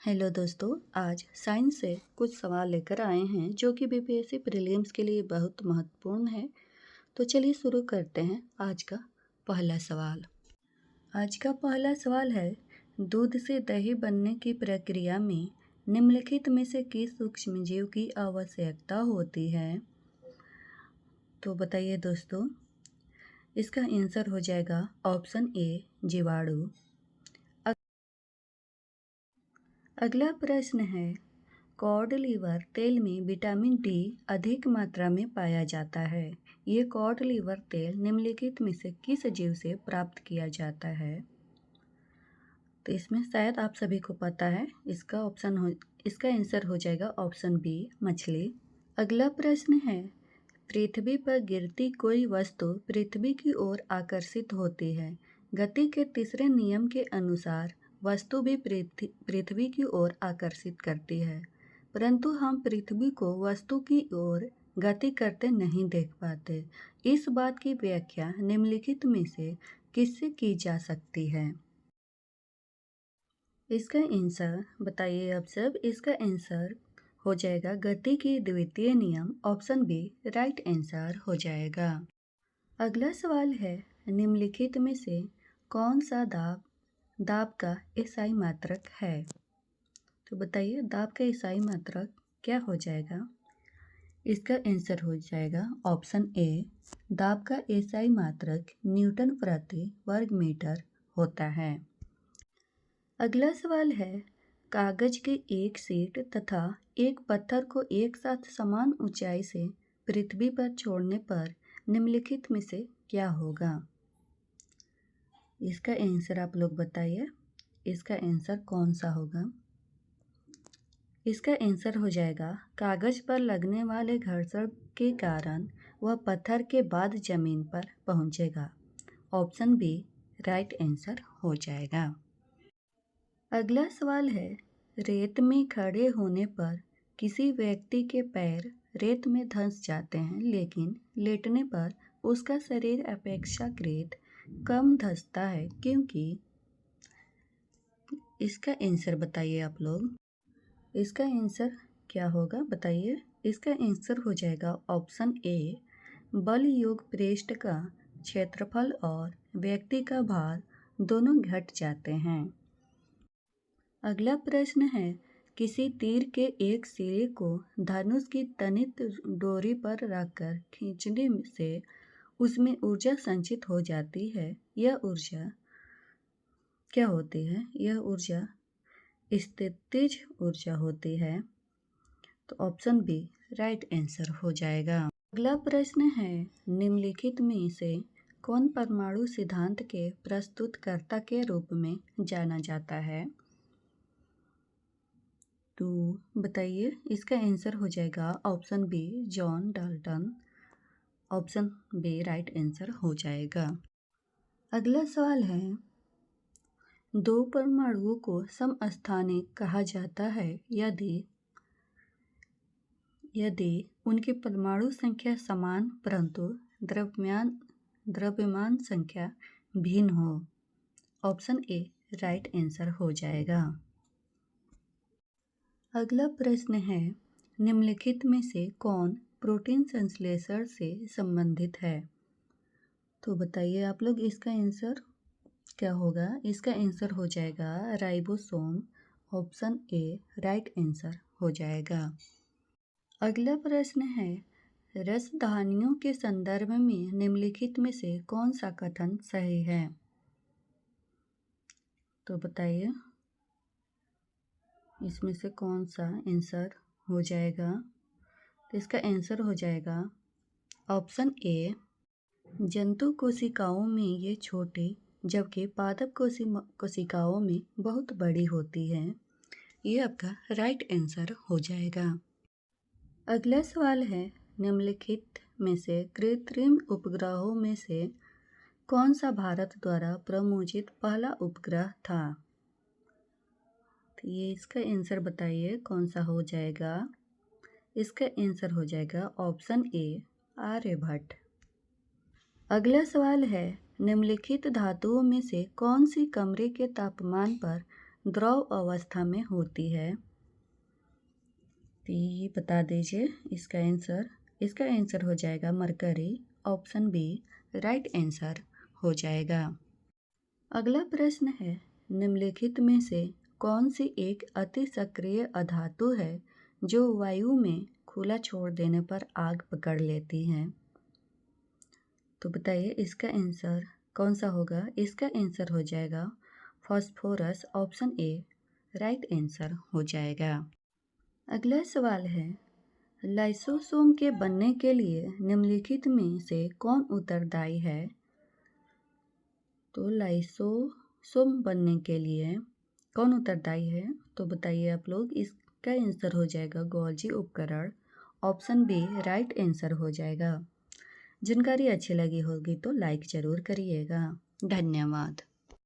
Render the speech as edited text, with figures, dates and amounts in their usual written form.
Hello दोस्तों, आज science से कुछ सवाल लेकर आए हैं जो कि बीपीएससी प्रीलिम्स के लिए बहुत महत्वपूर्ण है। तो चलिए शुरू करते हैं आज का पहला सवाल। आज का पहला सवाल है, दूध से दही बनने की प्रक्रिया में निम्नलिखित में से किस सूक्ष्मजीव की आवश्यकता होती है? तो बताइए दोस्तों, इसका आंसर हो जाएगा ऑप्शन ए जीवाणु। अगला प्रश्न है, कॉड लिवर तेल में विटामिन डी अधिक मात्रा में पाया जाता है। ये कॉड लिवर तेल निम्नलिखित में से किस जीव से प्राप्त किया जाता है? तो इसमें शायद आप सभी को पता है, इसका आंसर हो जाएगा ऑप्शन बी मछली। अगला प्रश्न है, पृथ्वी पर गिरती कोई वस्तु पृथ्वी की ओर आकर्षित होती है। गति के तीसरे नियम के अनुसार वस्तु भी पृथ्वी की ओर आकर्षित करती है, परंतु हम पृथ्वी को वस्तु की ओर गति करते नहीं देख पाते। इस बात की व्याख्या निम्नलिखित में से किससे की जा सकती है? इसका आंसर बताइए आप सब। इसका आंसर हो जाएगा गति की द्वितीय नियम, ऑप्शन बी राइट आंसर हो जाएगा। अगला सवाल है, निम्नलिखित में से कौन सा दाब का ईसाई मात्रक है? तो बताइए दाब का ईसाई मात्रक क्या हो जाएगा? इसका आंसर हो जाएगा ऑप्शन ए, दाब का ईसाई मात्रक न्यूटन प्रति वर्ग मीटर होता है। अगला सवाल है, कागज की एक शीट तथा एक पत्थर को एक साथ समान ऊंचाई से पृथ्वी पर छोड़ने पर निम्नलिखित में से क्या होगा? इसका आंसर आप लोग बताइए, इसका आंसर कौन सा होगा? इसका आंसर हो जाएगा कागज पर लगने वाले घर्षण के कारण वह पत्थर के बाद जमीन पर पहुंचेगा। ऑप्शन बी राइट आंसर हो जाएगा। अगला सवाल है, रेत में खड़े होने पर किसी व्यक्ति के पैर रेत में धंस जाते हैं, लेकिन लेटने पर उसका शरीर अपेक्षाकृत कम धंसता है, क्योंकि? इसका आंसर बताइए आप लोग। इसका आंसर क्या होगा बताइए। इसका आंसर हो जाएगा ऑप्शन ए, बल योग पृष्ठ का क्षेत्रफल और व्यक्ति का भार दोनों घट जाते हैं। अगला प्रश्न है, किसी तीर के एक सिरे को धनुष की तनित डोरी पर रखकर खींचने से उसमें ऊर्जा संचित हो जाती है। यह ऊर्जा क्या होती है? यह ऊर्जा स्थितिज ऊर्जा होती है। तो ऑप्शन बी राइट आंसर हो जाएगा। अगला प्रश्न है, निम्नलिखित में से कौन परमाणु सिद्धांत के प्रस्तुतकर्ता के रूप में जाना जाता है? तो बताइए, इसका आंसर हो जाएगा option B John Dalton. Option B right answer हो जाएगा। अगला सवाल है, दो परमाणुओं को समस्थानिक कहा जाता है यदि उनकी परमाणु संख्या समान परंतु द्रव्यमान संख्या भिन्न हो। ऑप्शन ए राइट आंसर हो जाएगा। अगला प्रश्न है, निम्नलिखित में से कौन प्रोटीन संश्लेषण से संबंधित है? तो बताइए आप लोग, इसका आंसर क्या होगा? इसका आंसर हो जाएगा ribosome. Option A right answer हो जाएगा। अगला प्रश्न है, रसधानियों के संदर्भ में निम्नलिखित में से कौन सा कथन सही है? तो बताइए, इसमें से कौन सा आंसर हो जाएगा? तो इसका आंसर हो जाएगा ऑप्शन ए, जंतु कोशिकाओं में ये छोटी जबकि पादप कोशिकाओं में बहुत बड़ी होती है। ये आपका राइट आंसर हो जाएगा। अगला सवाल है, निम्नलिखित में से कृत्रिम उपग्रहों में से कौन सा भारत द्वारा प्रमोजित पहला उपग्रह था? ये इसका आंसर बताइए कौन सा हो जाएगा? इसका आंसर हो जाएगा ऑप्शन ए आर्यभट्ट। अगला सवाल है, निम्नलिखित धातुओं में से कौन सी कमरे के तापमान पर द्रव अवस्था में होती है? तो ये बता दीजिए इसका आंसर। इसका आंसर हो जाएगा mercury. Option B right answer हो जाएगा। अगला प्रश्न है, निम्नलिखित में से कौन सी एक अति सक्रिय अधातु है जो वायु में खुला छोड़ देने पर आग पकड़ लेती है? तो बताइए इसका आंसर कौन सा होगा? इसका आंसर हो जाएगा phosphorus. Option A right answer हो जाएगा। अगला सवाल है, लाइसोसोम के बनने के लिए निम्नलिखित में से कौन उत्तरदायी है? तो लाइसोसोम बनने के लिए कौन उत्तरदायी है? तो बताइए आप लोग। इसका आंसर हो जाएगा गोल्जी उपकरण। ऑप्शन बी राइट आंसर हो जाएगा। जानकारी अच्छी लगी होगी तो लाइक ज़रूर करिएगा। धन्यवाद।